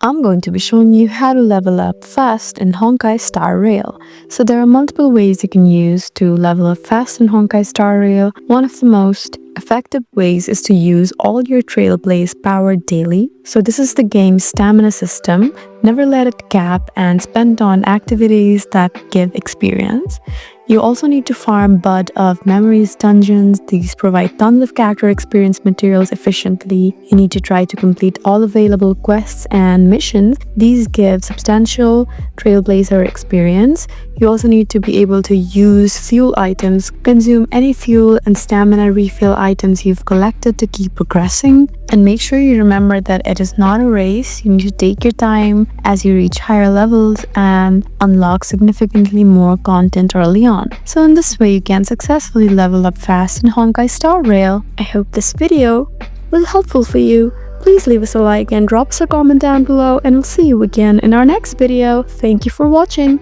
I'm going to be showing you how to level up fast in Honkai Star Rail. So there are multiple ways you can use to level up fast in Honkai Star Rail. One of the most effective ways is to use all your Trailblaze power daily. So this is the game's stamina system. Never let it cap and spend on activities that give experience. You also need to farm Bud of Memories dungeons. These provide tons of character experience materials efficiently. You need to try to complete all available quests and missions. These give substantial Trailblazer experience. You also need to be able to use fuel items, consume any fuel and stamina refill items you've collected to keep progressing. And make sure you remember that it is not a race. You need to take your time as you reach higher levels and unlock significantly more content early on. So in this way, you can successfully level up fast in Honkai Star Rail. I hope this video was helpful for you. Please leave us a like and drop us a comment down below, and we'll see you again in our next video. Thank you for watching.